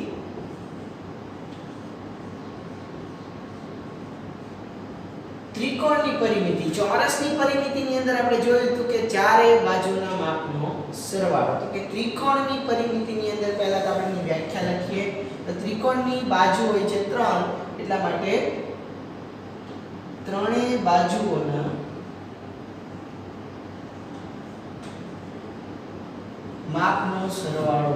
ત્રિકોણની પરિમિતિ, ચોરસની પરિમિતિની અંદર આપણે જોયું હતું કે ચારે બાજુના માપનો સરવાળો. તો કે ત્રિકોણની પરિમિતિની અંદર પહેલા તો આપણે વ્યાખ્યા લખીએ. તો ત્રિકોણની બાજુ હોય છે 3, એટલા માટે ત્રણેય બાજુઓના માપનો સરવાળો.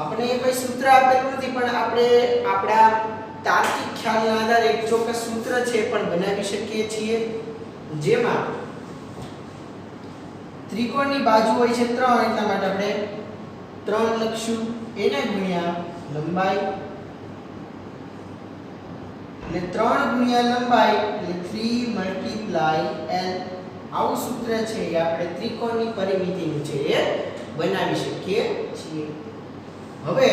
આપણે કોઈ સૂત્ર આપેલું નથી, પણ આપણે આપણા તાર્કિક ખ્યાલના આધારે એક ચોક્કસ સૂત્ર છે પણ બનાવી શકીએ છીએ, જેમાં ત્રિકોણની બાજુ હોય છે 3, એટલા માટે આપણે 3 લખશું, એને ગુણ્યા લંબાઈ, એટલે 3 ગુણ્યા લંબાઈ એટલે 3 × L. આવું સૂત્ર છે એ આપણે ત્રિકોણની પરિમિતિનું છે એ બનાવી શકીએ છીએ. હવે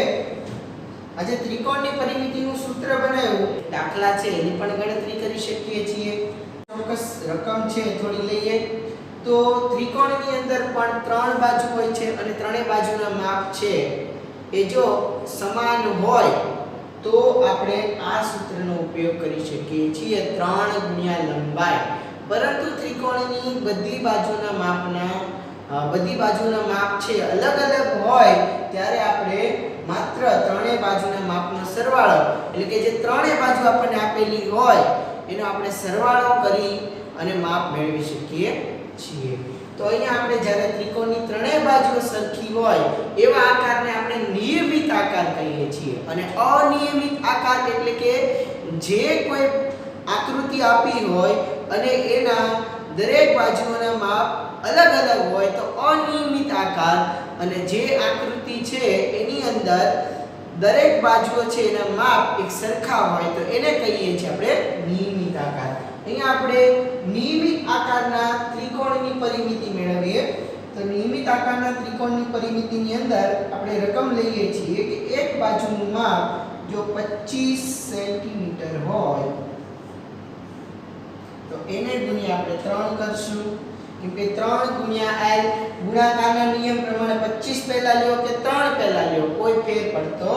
આજે ત્રિકોણની પરિમિતિનું સૂત્ર બનાવ્યું, દાખલા છે એની પણ ગણતરી કરી શકીએ છીએ. ચોક્કસ રકમ છે થોડી લઈએ. તો ત્રિકોણની અંદર પણ 3 બાજુ હોય છે અને ત્રણેય બાજુના માપ છે એ જો સમાન હોય તો આપણે આ સૂત્રનો ઉપયોગ કરી શકીએ છીએ, 3 ગુણ્યા લંબાઈ. પરંતુ ત્રિકોણની બધી બાજુના માપ છે અલગ અલગ હોય ત્યારે આપણે માત્ર ત્રણેય બાજુના માપનો સરવાળો, એટલે કે જે ત્રણેય બાજુ આપણને આપેલી હોય એનો આપણે સરવાળો કરી અને માપ મેળવી શકીએ છીએ. તો અહીંયા આપણે જ્યારે ત્રિકોણની ત્રણેય બાજુઓ સરખી હોય એવા આકારને આપણે નિયમિત આકાર કહીએ છીએ. અને અનિયમિત આકાર એટલે કે જે કોઈ આકૃતિ આપી હોય અને એના દરેક બાજુઓના માપ અલગ અલગ હોય તો અનિયમિત આકાર, અને જે આકૃતિ છે એની અંદર દરેક બાજુઓ છે એના માપ એક સરખા હોય તો એને કહીએ છીએ આપણે નિયમિત આકાર. અહીંયા આપણે નિયમિત આકારના ત્રિકોણની પરિમિતિ મેળવીએ. તો નિયમિત આકારના ત્રિકોણની પરિમિતિની અંદર આપણે રકમ લઈએ છીએ કે એક બાજુનું માપ જો 25 સેન્ટીમીટર હોય તો એને ગુણ્યા આપણે 3 કરશું, કેમ કે 3 ગુણ્યા L ગુણાકારના નિયમ પ્રમાણે 25 પહેલા લ્યો કે 3 પહેલા લ્યો કોઈ ફેર પડતો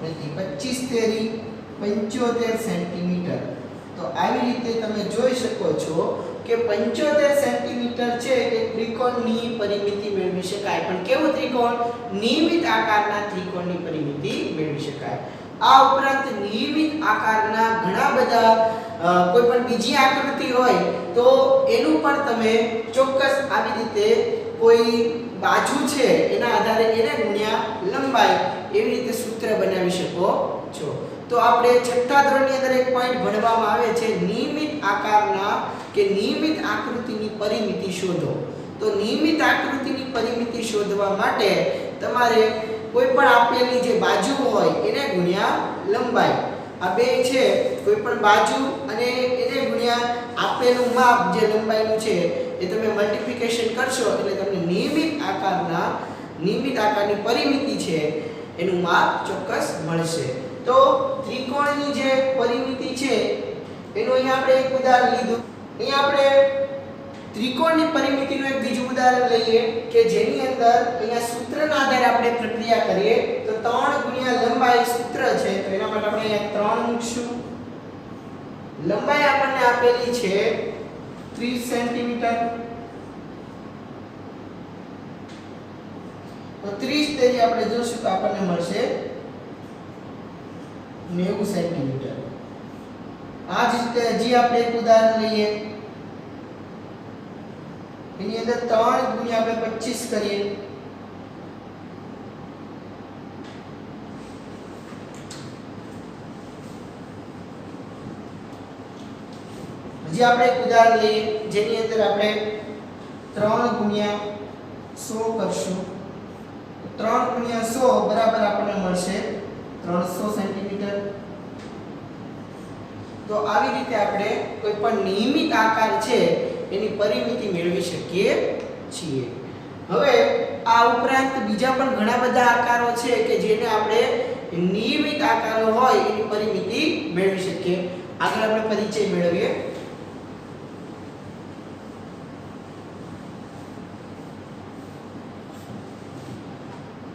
નથી. 25 * 75 સેન્ટીમીટર. તો આવી રીતે તમે જોઈ શકો છો કે 75 સેન્ટીમીટર છે એ ત્રિકોણની પરિમિતિ મેળવી શકાય. પણ કેવું ત્રિકોણ? નિયમિત આકારના ત્રિકોણની પરિમિતિ મેળવી શકાય. આ ઉપરાંત નિયમિત આકારના ઘણા બધા કોઈ પણ બીજી આકૃતિ હોય તો એનું પણ તમે ચોક્કસ આવી રીતે કોઈ બાજુ છે એના આધારે એને ગુણ્યા લંબાઈ એવી રીતે સૂત્ર બનાવી શકો છો. તો આપણે છઠ્ઠા ધોરણની અંદર એક પોઈન્ટ ભણવામાં આવે છે, નિયમિત આકારના કે નિયમિત આકૃતિની પરિમિતિ શોધો. તો નિયમિત આકૃતિની પરિમિતિ શોધવા માટે તમારે કોઈ પણ આપેલી જે બાજુ હોય એને ગુણ્યા લંબાઈ, આ બે છે કોઈ પણ બાજુ અને એને ગુણ્યા આપેલું માપ જે લંબાઈનું છે એ તમે મલ્ટીપ્લિકેશન કરશો એટલે તમને નિયમિત આકારની પરિમિતિ છે એનું માપ ચોક્કસ મળશે. તો ત્રિકોણની જે પરિમિતિ છે એનું અહીંયા આપણે એક ઉદાહરણ લીધું. અહીંયા આપણે ત્રિકોણની પરિમિતિનું એક બીજું ઉદાહરણ લઈએ કે જેની અંદર અહીંયા સૂત્રના આધારે આપણે પ્રક્રિયા કરીએ. તો 3 ગુણ્યા લંબાઈ સૂત્ર છે, તો એના માટે આપણે અહીંયા 3 મૂકશું. લંબાઈ આપણને આપેલી છે 30 સેન્ટીમીટર. તો 30 તેરી આપણે જોશું તો આપણને મળશે 90 સેન્ટીમીટર. આ જ રીતે હજી આપણે એક ઉદાહરણ લઈએ. એની અંદર 3 ગુણ્યા આપણે 25 કરીએ. હજી આપણે એક ઉદાહરણ લઈએ જેની અંદર આપણે 3 ગુણ્યા 100 કરશું. 3 ગુણ્યા 100 બરાબર આપણને મળશે 300 સેન્ટીમીટર. તો આવી રીતે આપણે કોઈ પણ નિયમિત આકાર છે એની પરિમિતિ મેળવી શકીએ છીએ. હવે આ ઉપરાંત બીજા પણ ઘણા બધા આકારો છે કે જેને આપણે નિયમિત આકારો હોય એની પરિમિતિ મેળવી શકીએ. આગળ આપણે પરિચય મેળવીએ.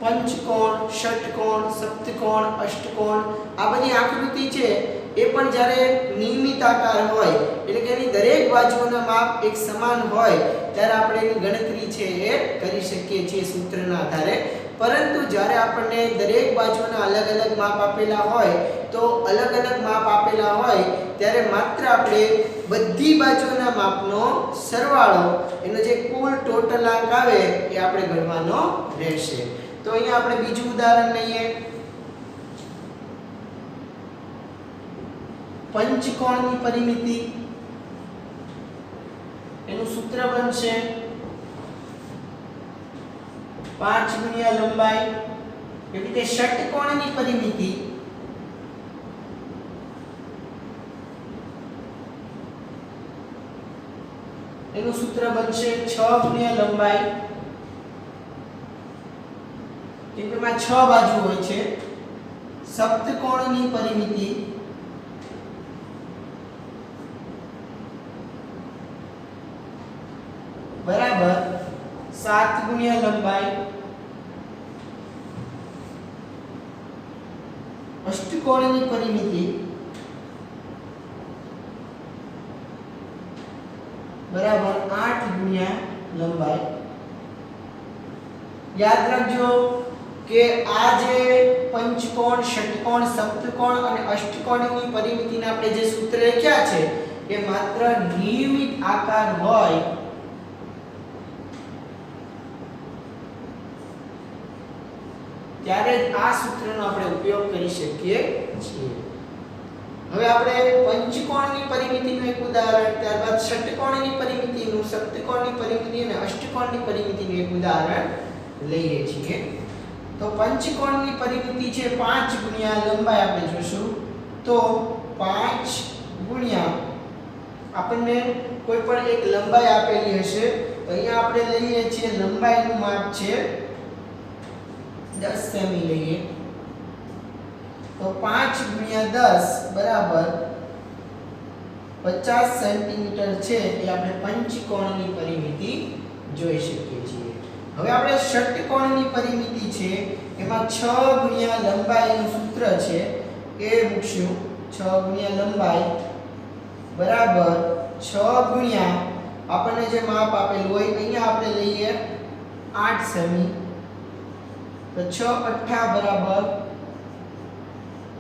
પંચકોણ, ષટકોણ, સપ્તકોણ, અષ્ટકોણ આ બધી આકૃતિ છે એ પણ જ્યારે નિયમિત આકાર હોય એટલે કે એની દરેક બાજુઓના માપ એક સમાન હોય ત્યારે આપણે એની ગણતરી છે એ કરી શકીએ છીએ સૂત્રના આધારે. પરંતુ જ્યારે આપણને દરેક બાજુના અલગ અલગ માપ આપેલા હોય તો અલગ અલગ માપ આપેલા હોય ત્યારે માત્ર આપણે બધી બાજુના માપનો સરવાળો એનો જે કુલ ટોટલ આંક આવે એ આપણે ગણવાનો રહેશે. તો અહીંયા આપણે બીજું ઉદાહરણ લઈએ. પંચકોણની પરિમિતિ એનું સૂત્ર બનશે 5 ગુણ્યા લંબાઈ. એવી રીતે ષટકોણની પરિમિતિ એનું સૂત્ર બનશે 6 ગુણ્યા લંબાઈ. એમાં 6 બાજુ હોય છે. સપ્તકોણની પરિમિતિ બરાબર 7 ગુણ્યા લંબાઈ. અષ્ટકોણની પરિમિતિ બરાબર 8 ગુણ્યા લંબાઈ. યાદ રાખજો કે આ જે પંચકોણ, ષટકોણ, સપ્તકોણ અને અષ્ટકોણની પરિમિતિના આપણે જે સૂત્ર લખ્યા છે એ માત્ર નિયમિત આકાર હોય ત્યારે આ સૂત્રનો આપણે ઉપયોગ કરી શકીએ છીએ. હવે આપણે પંચકોણની પરિમિતિનું એક ઉદાહરણ, ત્યારબાદ ષટકોણની પરિમિતિનું, સપ્તકોણની પરિમિતિ અને અષ્ટકોણની પરિમિતિનું એક ઉદાહરણ લઈએ છીએ. તો પંચકોણની પરિમિતિ છે 5 ગુણ્યા લંબાઈ આપણે જોશું. તો 5 ગુણ્યા આપણને કોઈ પણ એક લંબાઈ આપેલી હશે તો અહીંયા આપણે લઈએ છીએ લંબાઈનું માપ છે 10 સેમી લઈએ. તો 5 ગુણ્યા 10 બરાબર 50 સેન્ટીમીટર છે એ આપણે પંચકોણની પરિમિતિ જોઈ શકીએ છીએ. હવે આપણે ષટકોણની પરિમિતિ છે એમાં 6 ગુણ્યા લંબાઈનું સૂત્ર છે એ મૂકશું. 6 ગુણ્યા લંબાઈ બરાબર 6 ગુણ્યા આપણને જે માપ આપેલું હોય અહીંયા આપણે લઈએ 8 સેમી. તો 6 8 બરાબર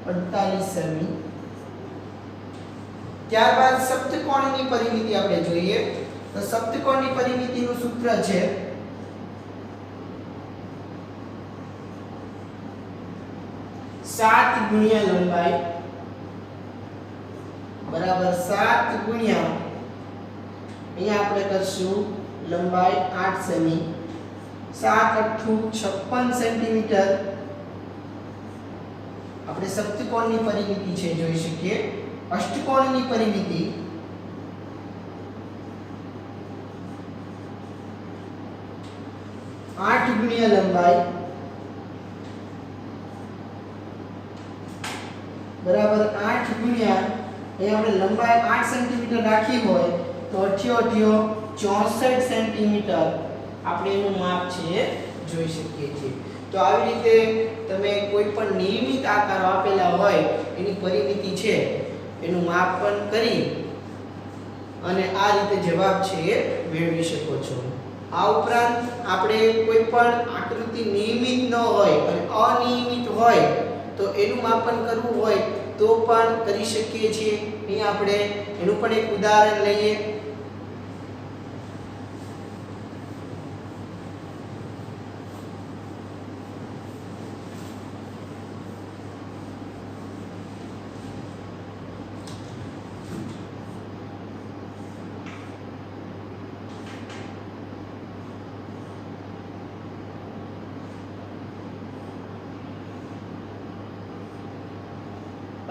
48 સેમી. ત્યારબાદ સપ્તકોણની પરિમિતિ આપણે જોઈએ. તો સપ્તકોણની પરિમિતિનું સૂત્ર છે 7 ગુણ્યા લંબાઈ બરાબર 7 ગુણ્યા અહીંયા આપણે કરશું લંબાઈ 8 સેમી. 7 8 56 સેન્ટીમીટર આપણે સપ્તકોણની પરિમિતિ છે જોઈ શકીએ. અષ્ટકોણની પરિમિતિ आठ गुणिया लंबाई बराबर 8 गुणिया ये हमने लंबाई 8 सेंटीमीटर राखी હોય તો 88 64 સેન્ટીમીટર આપણે એનું માપ છે જોઈ શકીએ છીએ. તો આવી રીતે તમે કોઈ પણ નિયમિત આકારો આપેલા હોય એની પરિમિતિ છે એનું માપન કરી અને આ રીતે જવાબ છે એ મેળવી શકો છો. આ ઉપરાંત આપણે કોઈ પણ આકૃતિ નિયમિત ન હોય અને અનિયમિત હોય તો એનું માપન કરવું હોય તો પણ કરી શકીએ છીએ. અહીં આપણે એનું પણ એક ઉદાહરણ લઈએ.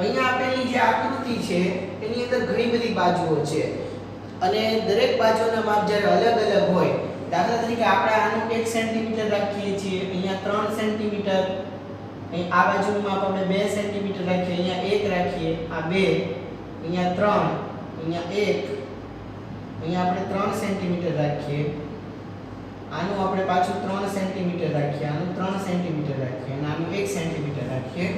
અહીંયા આપેલી જે આકૃતિ છે એની અંદર ઘણી બધી બાજુઓ છે અને દરેક બાજુના માપ જ્યારે અલગ અલગ હોય, દાખલા તરીકે આપણે આનું 1 સેન્ટીમીટર રાખીએ છીએ, અહીંયા 3 સેન્ટીમીટર, અહીં આ બાજુનું માપ આપણે 2 સેન્ટીમીટર રાખીએ, અહીંયા 1 રાખીએ, આ 2, અહીંયા 3, અહીંયા 1, અહીંયા આપણે 3 સેન્ટીમીટર રાખીએ, આનું આપણે પાછું 3 સેન્ટીમીટર રાખીએ, આનું 3 સેન્ટીમીટર રાખીએ અને આનું 1 સેન્ટીમીટર રાખીએ.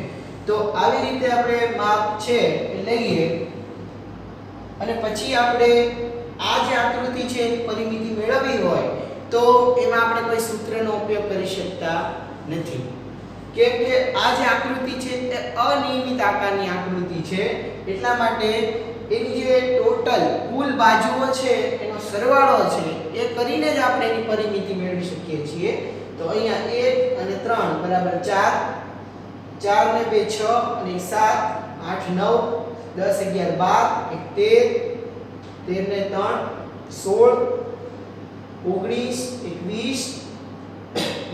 તો આવી રીતે આપણે માપ છે એ લઈએ અને પછી આપણે આ જે આકૃતિ છે એની પરિમિતિ મેળવવી હોય તો એમાં આપણે કોઈ સૂત્રનો ઉપયોગ કરી શકતા નથી, કેમ કે આ જે આકૃતિ છે તે અનિયમિત આકારની આકૃતિ છે. એટલા માટે એની જે ટોટલ કુલ બાજુઓ છે એનો સરવાળો છે એ કરીને જ આપણે એની પરિમિતિ મેળવી શકીએ છીએ. તો અહીંયા 1 અને 3 બરાબર 4, 4 ને 2 6 અને 7, 8 9, 10 11 12, 1 13, 13 ને 3 16, 19 21,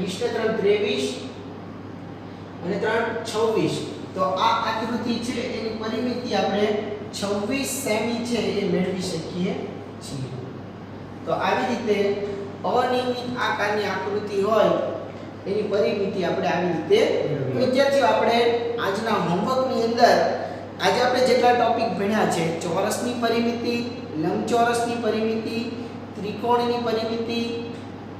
20 ને 3 23 અને 3 26. તો આ આકૃતિ છે એની પરિમિતિ આપણે 26 સેમી છે એ મેળવી શકીએ છીએ. તો આવી રીતે અનિયમિત આકારની આકૃતિ હોય એની પરિમિતિ આપણે આવી રીતે મેળવીએ. વિદ્યાર્થીઓ, આપણે આજના હોમવર્કની અંદર આજે આપણે જેટલા ટોપિક ભણ્યા છે, ચોરસની પરિમિતિ, લંબચોરસની પરિમિતિ, ત્રિકોણની પરિમિતિ,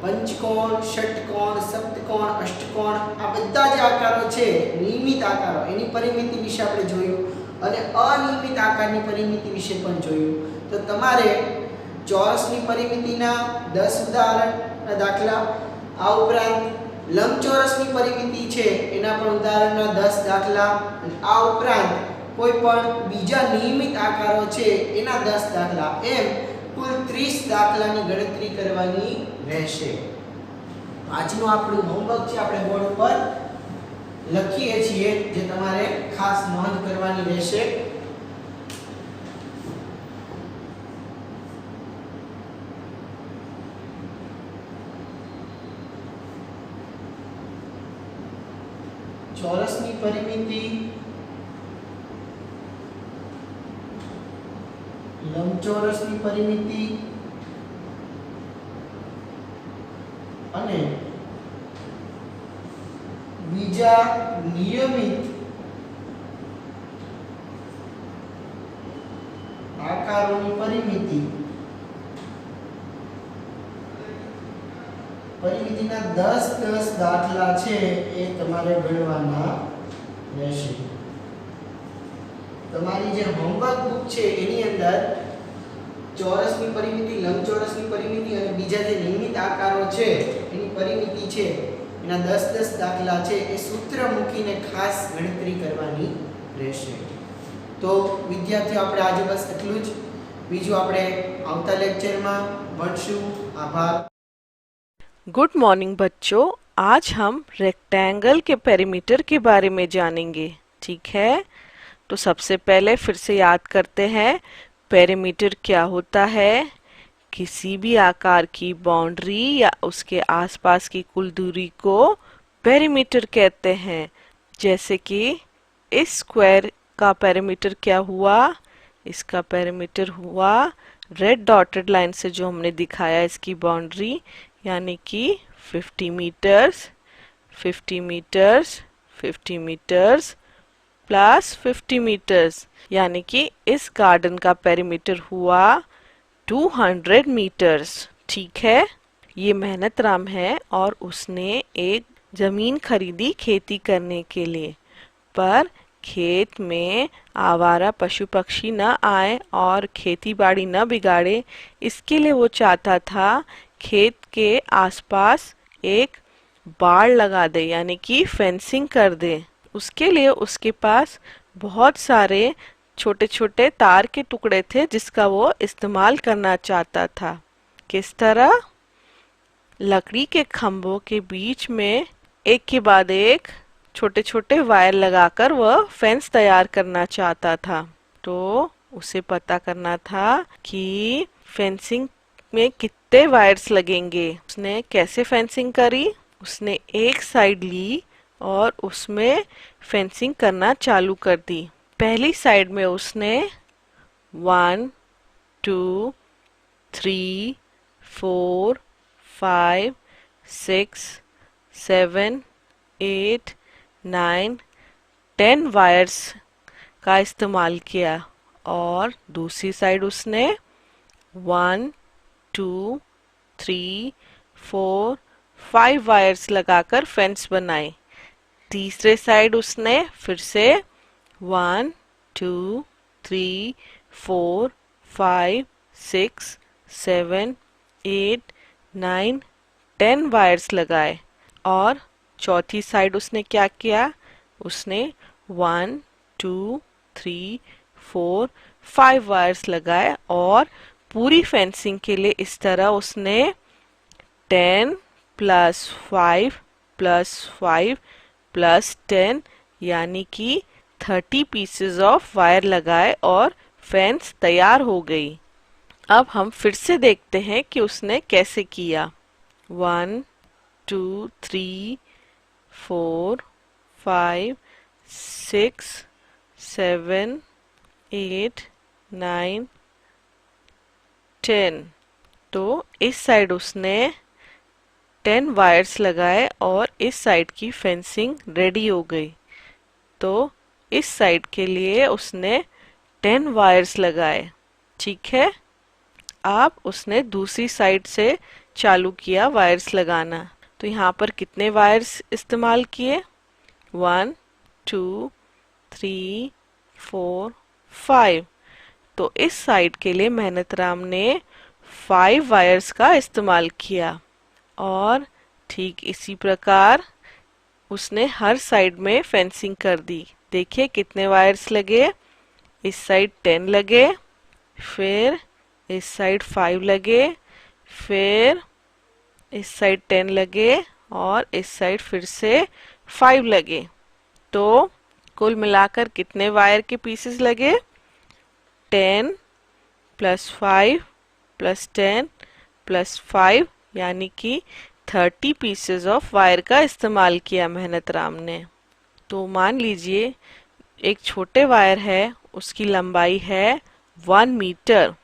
પંચકોણ, ષટકોણ, સપ્તકોણ, અષ્ટકોણ, આ બધા જે આકારો છે નિયમિત આકારો એની પરિમિતિ વિશે આપણે જોયું અને અનિયમિત આકારની પરિમિતિ વિશે પણ જોયું. તો તમારે ચોરસની પરિમિતિના 10 ઉદાહરણના દાખલા, આ ઉપરાંત લંબચોરસની પરિમિતિ છે એના પણ ઉદાહરણના 10 દાખલા, આ ઉપરાંત કોઈ પણ બીજા નિયમિત આકારો છે એના 10 દાખલા, એમ કુલ 30 દાખલાની ગણતરી કરવાની રહેશે. આજનું આપણું હોમવર્ક છે આપણે બોર્ડ ઉપર લખીએ છીએ, જે તમારે ખાસ નોંધ કરવાની રહેશે. ચોરસની પરિમિતિ, લંબચોરસની પરિમિતિ અને બીજા નિયમિત આકારોની પરિમિતિના 10 દાખલા છે એ તમારે ગણવાના રહેશે. તમારી જે હોમવર્ક બુક છે એની અંદર ચોરસની પરિમિતિ, લંબચોરસની પરિમિતિ અને બીજા જે નિયમિત આકારો છે એની પરિમિતિ છે એના 10 દાખલા છે એ સૂત્ર મૂકીને ખાસ ગણતરી કરવાની રહેશે. તો વિદ્યાર્થીઓ, આપણે આજે બસ એટલું જ. બીજું આપણે આવતા લેક્ચરમાં ભણશું. આભાર. गुड मॉर्निंग बच्चों, आज हम रेक्टेंगल के पेरीमीटर के बारे में जानेंगे. ठीक है, तो सबसे पहले फिर से याद करते हैं पेरीमीटर क्या होता है. किसी भी आकार की बाउंड्री या उसके आसपास की कुल दूरी को पेरीमीटर कहते हैं. जैसे कि इस स्क्वायर का पेरीमीटर क्या हुआ, इसका पेरीमीटर हुआ रेड डॉटेड लाइन से जो हमने दिखाया इसकी बाउंड्री, यानी कि 50 metres, 50 metres, 50 metres plus 50 metres, यानी कि इस गार्डन का पेरीमीटर हुआ 200 मीटर्स. ठीक है, ये मेहनत राम है और उसने एक जमीन खरीदी खेती करने के लिए, पर खेत में आवारा पशु पक्षी न आए और खेती बाड़ी न बिगाड़े, इसके लिए वो चाहता था खेत के आसपास एक बाड़ लगा दे, यानी कि फेंसिंग कर दे. उसके लिए उसके पास बहुत सारे छोटे छोटे तार के टुकड़े थे जिसका वो इस्तेमाल करना चाहता था. किस तरह? लकड़ी के खम्भों के बीच में एक के बाद एक छोटे छोटे वायर लगाकर वह फेंस तैयार करना चाहता था. तो उसे पता करना था कि फेंसिंग में कितने वायर्स लगेंगे. उसने कैसे फेंसिंग करी? उसने एक साइड ली और उसमें फेंसिंग करना चालू कर दी. पहली साइड में उसने 1 2 3 4 5 6 7 8 9 10 वायर्स का इस्तेमाल किया। और दूसरी साइड उसने 1 2 3 4 5 वायर्स लगाकर फेंस बनाई। तीसरे साइड उसने फिर से 1 2 3 4 5 6 7 8 9 10 वायर्स लगाए। और चौथी साइड उसने क्या किया, उसने 1 2 3 4 5 वायर्स लगाए और पूरी फेंसिंग के लिए इस तरह उसने 10 प्लस 5 प्लस 5 प्लस 10 यानी कि 30 पीसेस ऑफ वायर लगाए और फेंस तैयार हो गई। अब हम फिर से देखते हैं कि उसने कैसे किया। 1 2 3 4 5 6 7 8 9 10। तो इस साइड उसने 10 वायर्स लगाए और इस साइड की फेंसिंग रेडी हो गई। तो इस साइड के लिए उसने 10 वायर्स लगाए। ठीक है, अब उसने दूसरी साइड से चालू किया वायर्स लगाना। तो यहाँ पर कितने वायर्स इस्तेमाल किए, 1 2 3 4 5। तो इस साइड के लिए मेहनत राम ने 5 वायर्स का इस्तेमाल किया। और ठीक इसी प्रकार उसने हर साइड में फेंसिंग कर दी। देखिए कितने वायर्स लगे, इस साइड 10 लगे, फिर इस साइड 5 लगे, फिर इस साइड 10 लगे और इस साइड फिर से 5 लगे। तो कुल मिलाकर कितने वायर के पीसेस लगे, 10 प्लस 5 प्लस 10 प्लस 5 यानी कि 30 पीसेस ऑफ वायर का इस्तेमाल किया मेहनत राम ने। तो मान लीजिए एक छोटे वायर है, उसकी लंबाई है 1 मीटर।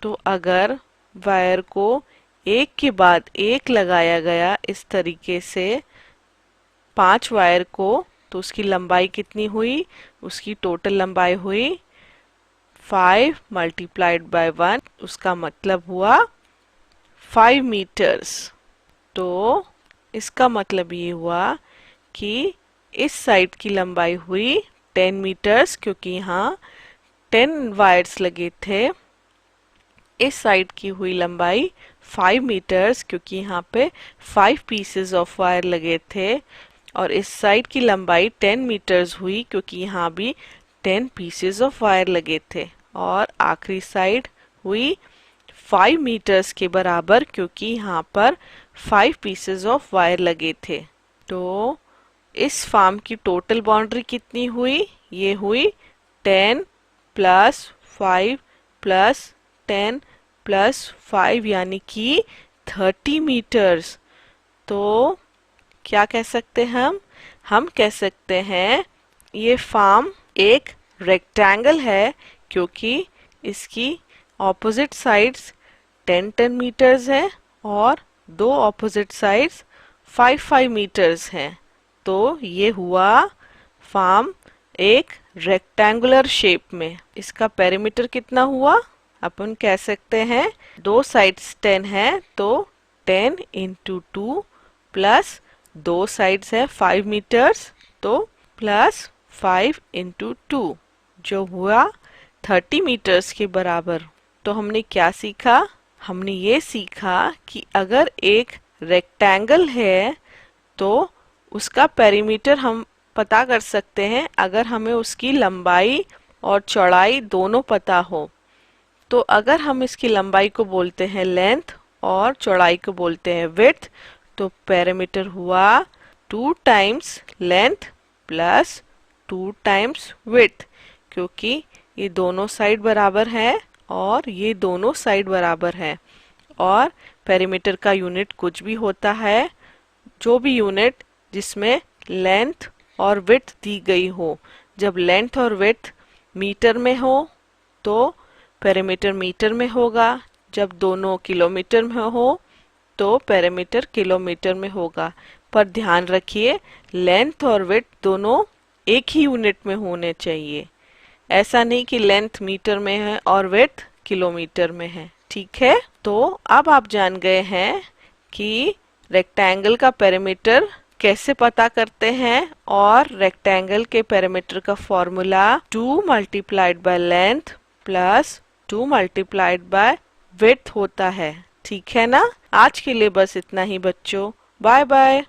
तो अगर वायर को एक के बाद एक लगाया गया इस तरीके से 5 वायर को, तो उसकी लंबाई कितनी हुई, उसकी टोटल लंबाई हुई 5 मल्टीप्लाइड बाय 1, उसका मतलब हुआ 5 मीटर्स। तो इसका मतलब ये हुआ कि इस साइड की लंबाई हुई 10 मीटर्स क्योंकि यहाँ 10 वायर्स लगे थे। इस साइड की हुई लंबाई 5 मीटर्स क्योंकि यहाँ पे 5 पीसेस ऑफ वायर लगे थे। और इस साइड की लंबाई 10 मीटर्स हुई क्योंकि यहाँ भी 10 पीसेस ऑफ वायर लगे थे। और आखिरी साइड हुई 5 मीटर्स के बराबर क्योंकि यहाँ पर 5 पीसेस ऑफ वायर लगे थे। तो इस फार्म की टोटल बाउंड्री कितनी हुई, ये हुई 10 प्लस 5 प्लस 10 प्लस 5 यानी कि 30 मीटर्स। तो क्या कह सकते हैं हम कह सकते हैं ये फार्म एक रेक्टेंगल है क्योंकि इसकी ऑपोजिट साइड्स 10-10 मीटर्स हैं और दो ऑपोजिट साइड्स 5-5 मीटर्स हैं। तो ये हुआ फार्म एक रेक्टेंगुलर शेप में। इसका पेरीमीटर कितना हुआ, अपन कह सकते हैं दो साइड्स 10 है तो 10 इंटू 2 प्लस दो साइड्स है 5 मीटर्स तो प्लस 5 इंटू 2 जो हुआ 30 मीटर्स के बराबर। तो हमने क्या सीखा, हमने ये सीखा कि अगर एक रेक्टेंगल है तो उसका पेरीमीटर हम पता कर सकते हैं अगर हमें उसकी लंबाई और चौड़ाई दोनों पता हो। तो अगर हम इसकी लंबाई को बोलते हैं लेंथ और चौड़ाई को बोलते हैं विड्थ, तो पेरीमीटर हुआ 2 times length plus 2 times width क्योंकि ये दोनों साइड बराबर है और ये दोनों साइड बराबर है। और पेरीमीटर का यूनिट कुछ भी होता है, जो भी यूनिट जिसमें लेंथ और विड्थ दी गई हो। जब लेंथ और विड्थ मीटर में हो तो पेरीमीटर मीटर में होगा, जब दोनों किलोमीटर में हो तो पेरीमीटर किलोमीटर में होगा। पर ध्यान रखिए लेंथ और विड्थ दोनों एक ही यूनिट में होने चाहिए, ऐसा नहीं कि लेंथ मीटर में है और विड्थ किलोमीटर में है। ठीक है, तो अब आप जान गए हैं कि रेक्टेंगल का पेरीमीटर कैसे पता करते हैं, और रेक्टेंगल के पेरीमीटर का formula 2 multiplied by length plus 2 multiplied by width होता है। ठीक है ना। आज के लिए बस इतना ही बच्चों, बाय बाय।